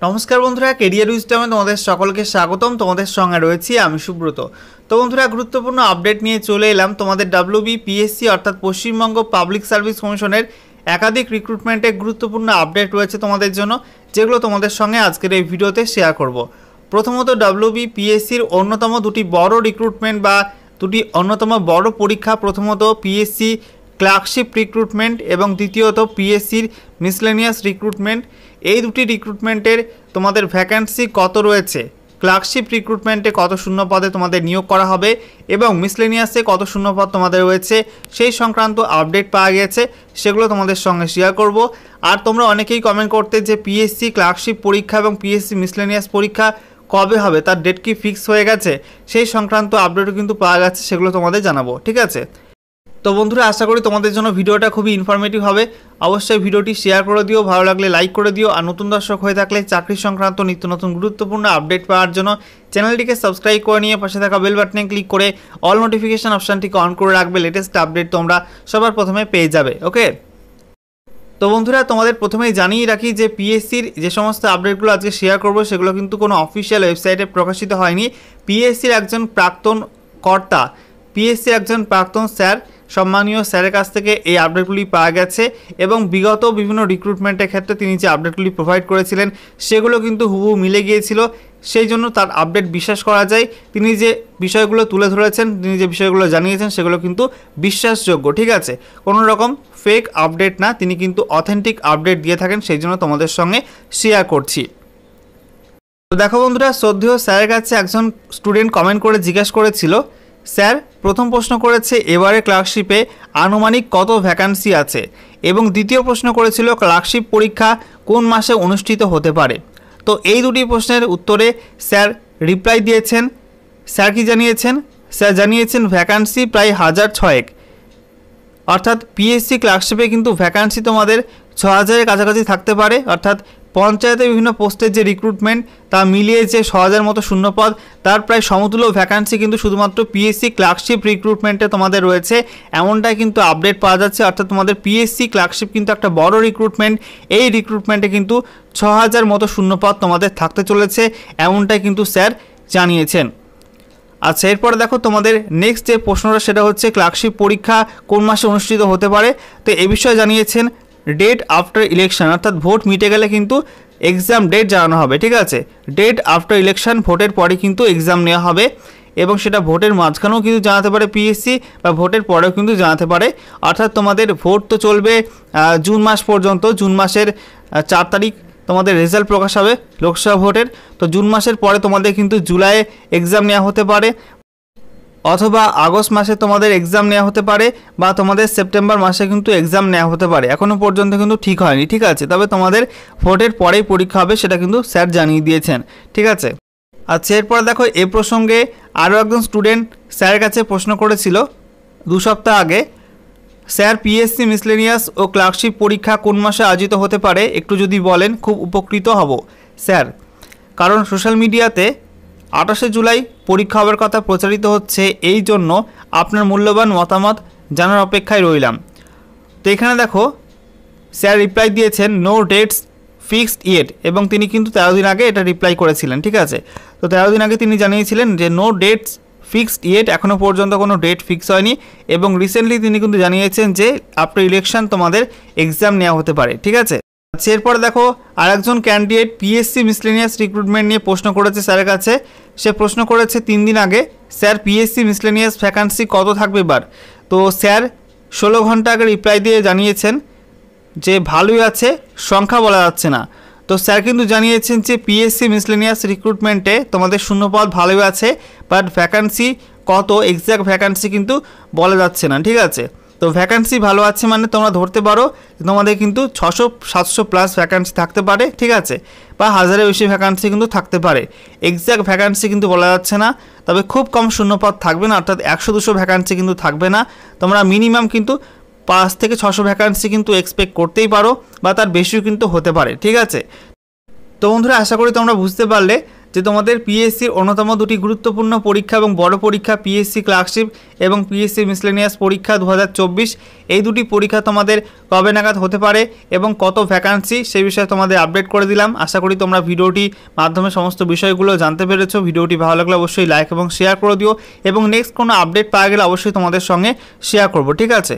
নমস্কার বন্ধুরা, কেরিয়ার উইজডমে তোমাদের সকলকে স্বাগতম। তোমাদের সঙ্গে রয়েছি আমি সুব্রত। তো বন্ধুরা, গুরুত্বপূর্ণ আপডেট নিয়ে চলে এলাম। তোমাদের WBPSC অর্থাৎ পশ্চিমবঙ্গ পাবলিক সার্ভিস কমিশনের একাধিক রিক্রুটমেন্টের গুরুত্বপূর্ণ আপডেট রয়েছে তোমাদের জন্য, যেগুলো তোমাদের সঙ্গে আজকের এই ভিডিওতে শেয়ার করব। প্রথমত WBPSCর অন্যতম দুটি বড় রিক্রুটমেন্ট বা দুটি অন্যতম বড় পরীক্ষা, প্রথমত পিএসসি ক্লার্কশিপ রিক্রুটমেন্ট এবং দ্বিতীয়ত পিএসসির মিসলেনিয়াস রিক্রুটমেন্ট। এই দুটি রিক্রুটমেন্টের তোমাদের ভ্যাকেন্সি কত রয়েছে, ক্লার্কশিপ রিক্রুটমেন্টে কত শূন্য পদে তোমাদের নিয়োগ করা হবে এবং মিসলেনিয়াসে কত শূন্য পদ তোমাদের রয়েছে, সেই সংক্রান্ত আপডেট পাওয়া গেছে, সেগুলো তোমাদের সঙ্গে শেয়ার করব। আর তোমরা অনেকেই কমেন্ট করতে যে পিএসসি ক্লার্কশিপ পরীক্ষা এবং পিএসসি মিসলেনিয়াস পরীক্ষা কবে হবে, তার ডেট কি ফিক্স হয়ে গেছে, সেই সংক্রান্ত আপডেটও কিন্তু পাওয়া গেছে, সেগুলো তোমাদের জানাবো। ঠিক আছে, তো বন্ধুরা, আশা করি তোমাদের জন্য ভিডিওটা খুবই ইনফরমেটিভ হবে। অবশ্যই ভিডিওটি শেয়ার করে দিও, ভালো লাগলে লাইক করে দিও। আর নতুন দর্শক হয়ে থাকলে চাকরি সংক্রান্ত নিত্য নতুন গুরুত্বপূর্ণ আপডেট পাওয়ার জন্য চ্যানেলটিকে সাবস্ক্রাইব করে নিয়ে পাশে থাকা বেল বাটনে ক্লিক করে অল নোটিফিকেশন অপশানটিকে অন করে রাখবে। লেটেস্ট আপডেট তোমরা সবার প্রথমে পেয়ে যাবে। ওকে, তো বন্ধুরা, তোমাদের প্রথমেই জানিয়ে রাখি যে পিএসসির যে সমস্ত আপডেটগুলো আজকে শেয়ার করবো সেগুলো কিন্তু কোনো অফিসিয়াল ওয়েবসাইটে প্রকাশিত হয়নি। পিএসসির একজন প্রাক্তন কর্তা, পিএসসির একজন প্রাক্তন স্যার, সম্মানীয় স্যারের কাছ থেকে এই আপডেটগুলি পাওয়া গেছে এবং বিগত বিভিন্ন রিক্রুটমেন্টের ক্ষেত্রে তিনি যে আপডেটগুলি প্রোভাইড করেছিলেন সেগুলো কিন্তু হুবহু মিলে গিয়েছিল। সেই জন্য তার আপডেট বিশ্বাস করা যায়। তিনি যে বিষয়গুলো তুলে ধরেছেন, তিনি যে বিষয়গুলো জানিয়েছেন সেগুলো কিন্তু বিশ্বাসযোগ্য। ঠিক আছে, কোনো রকম ফেক আপডেট না, তিনি কিন্তু অথেন্টিক আপডেট দিয়ে থাকেন, সেই জন্য তোমাদের সঙ্গে শেয়ার করছি। তো দেখো বন্ধুরা, শ্রদ্ধেয় স্যারের কাছে একজন স্টুডেন্ট কমেন্ট করে জিজ্ঞাসা করেছিল, স্যার প্রথম প্রশ্ন করেছে এবারে ক্লার্কশিপে আনুমানিক কত ভ্যাকান্সি আছে, এবং দ্বিতীয় প্রশ্ন করেছিল ক্লার্কশিপ পরীক্ষা কোন মাসে অনুষ্ঠিত হতে পারে। তো এই দুটি প্রশ্নের উত্তরে স্যার রিপ্লাই দিয়েছেন। স্যার কি জানিয়েছেন? স্যার জানিয়েছেন ভ্যাকান্সি প্রায় 1006, অর্থাৎ পিএসসি ক্লার্কশিপে কিন্তু ভ্যাকান্সি তোমাদের 6000-এর কাছাকাছি থাকতে পারে। অর্থাৎ পঞ্চায়েতে বিভিন্ন পোস্টের যে রিক্রুটমেন্ট তা মিলিয়ে যে 6000 মতো শূন্যপদ, তার প্রায় সমতুল্য ভ্যাকান্সি কিন্তু শুধুমাত্র পিএসসি ক্লার্কশিপ রিক্রুটমেন্টে তোমাদের রয়েছে, এমনটাই কিন্তু আপডেট পাওয়া যাচ্ছে। অর্থাৎ তোমাদের পিএসসি ক্লার্কশিপ কিন্তু একটা বড় রিক্রুটমেন্ট, এই রিক্রুটমেন্টে কিন্তু 6000 মতো শূন্যপদ তোমাদের থাকতে চলেছে, এমনটাই কিন্তু স্যার জানিয়েছেন। আচ্ছা, এরপরে দেখো তোমাদের নেক্সট যে প্রশ্নটা সেটা হচ্ছে ক্লার্কশিপ পরীক্ষা কোন মাসে অনুষ্ঠিত হতে পারে। তো এ বিষয়ে জানিয়েছেন ডেট আফটার ইলেকশন, অর্থাৎ ভোট মিটে গেলে কিন্তু এক্সাম ডেট জানানো হবে। ঠিক আছে, ডেট আফটার ইলেকশন, ভোটের পরে কিন্তু এক্সাম নেওয়া হবে এবং সেটা ভোটের মাঝখানেও কিন্তু জানাতে পারে পিএসসি বা ভোটের পরেও কিন্তু জানাতে পারে। অর্থাৎ তোমাদের ভোট তো চলবে জুন মাস পর্যন্ত। জুন মাসের 4 তারিখ তোমাদের রেজাল্ট প্রকাশ হবে লোকসভা ভোটের। তো জুন মাসের পরে তোমাদের কিন্তু জুলাইয়ে এক্সাম নেওয়া হতে পারে, অথবা আগস্ট মাসে তোমাদের এক্সাম নেওয়া হতে পারে, বা তোমাদের সেপ্টেম্বর মাসে কিন্তু এক্সাম নেওয়া হতে পারে। এখনও পর্যন্ত কিন্তু ঠিক হয়নি। ঠিক আছে, তবে তোমাদের ভোটের পরেই পরীক্ষা হবে, সেটা কিন্তু স্যার জানিয়ে দিয়েছেন। ঠিক আছে, আচ্ছা, এরপর দেখো এ প্রসঙ্গে আরও একজন স্টুডেন্ট স্যারের কাছে প্রশ্ন করেছিল 2 সপ্তাহ আগে, স্যার পিএসসি মিসলেনিয়াস ও ক্লার্কশিপ পরীক্ষা কোন মাসে আয়োজিত হতে পারে, একটু যদি বলেন খুব উপকৃত হব স্যার। কারণ সোশ্যাল মিডিয়াতে 28শে জুলাই পরীক্ষা হওয়ার কথা প্রচারিত হচ্ছে, এই জন্য আপনার মূল্যবান মতামত জানার অপেক্ষায় রইলাম। তো এখানে দেখো স্যার রিপ্লাই দিয়েছেন নো ডেটস ফিক্সড ইয়েট, এবং তিনি কিন্তু 13 দিন আগে এটা রিপ্লাই করেছিলেন। ঠিক আছে, তো 13 দিন আগে তিনি জানিয়েছিলেন যে নো ডেটস ফিক্সড ইয়েট, এখনও পর্যন্ত কোনো ডেট ফিক্স হয়নি। এবং রিসেন্টলি তিনি কিন্তু জানিয়েছেন যে আফটার ইলেকশন তোমাদের এক্সাম নেওয়া হতে পারে। ঠিক আছে, এরপরে দেখো আরেকজন ক্যান্ডিডেট পিএসসি মিসলেনিয়াস রিক্রুটমেন্ট নিয়ে প্রশ্ন করেছে স্যারের কাছে। সে প্রশ্ন করেছে 3 দিন আগে, স্যার পিএসসি মিসলেনিয়াস ভ্যাকান্সি কত থাকবে এবার। তো স্যার 16 ঘন্টা আগে রিপ্লাই দিয়ে জানিয়েছেন যে ভালোই আছে, সংখ্যা বলা যাচ্ছে না। তো স্যার কিন্তু জানিয়েছেন যে পিএসসি মিসলেনিয়াস রিক্রুটমেন্টে তোমাদের শূন্যপদ ভালোই আছে, বাট ভ্যাকান্সি কত এক্স্যাক্ট ভ্যাকান্সি কিন্তু বলা যাচ্ছে না। ঠিক আছে, তো ভ্যাকান্সি ভালো আছে মানে তোমরা ধরতে পারো তোমাদের কিন্তু 600-700 প্লাস ভ্যাকান্সি থাকতে পারে। ঠিক আছে, বা 1000-এর বেশি ভ্যাকান্সি কিন্তু থাকতে পারে। এক্স্যাক্ট ভ্যাকান্সি কিন্তু বলা যাচ্ছে না, তবে খুব কম শূন্যপদ থাকবে না, অর্থাৎ 100-200 ভ্যাকান্সি কিন্তু থাকবে না। তোমরা মিনিমাম কিন্তু 5 থেকে 600 ভ্যাকান্সি কিন্তু এক্সপেক্ট করতেই পারো, বা তার বেশিও কিন্তু হতে পারে। ঠিক আছে, তো বন্ধুরা, আশা করি তোমরা বুঝতে পারলে যে তোমাদের পিএসসির অন্যতম দুটি গুরুত্বপূর্ণ পরীক্ষা এবং বড় পরীক্ষা পিএসসি ক্লার্কশিপ এবং পিএসসি মিসলেনিয়াস পরীক্ষা 2024, এই দুটি পরীক্ষা তোমাদের কবে নাগাদ হতে পারে এবং কত ভ্যাকান্সি সেই বিষয়ে তোমাদের আপডেট করে দিলাম। আশা করি তোমরা ভিডিওটি মাধ্যমে সমস্ত বিষয়গুলো জানতে পেরেছো। ভিডিওটি ভালো লাগলে অবশ্যই লাইক এবং শেয়ার করে দিও এবং নেক্সট কোনো আপডেট পাওয়া গেলে অবশ্যই তোমাদের সঙ্গে শেয়ার করব, ঠিক আছে।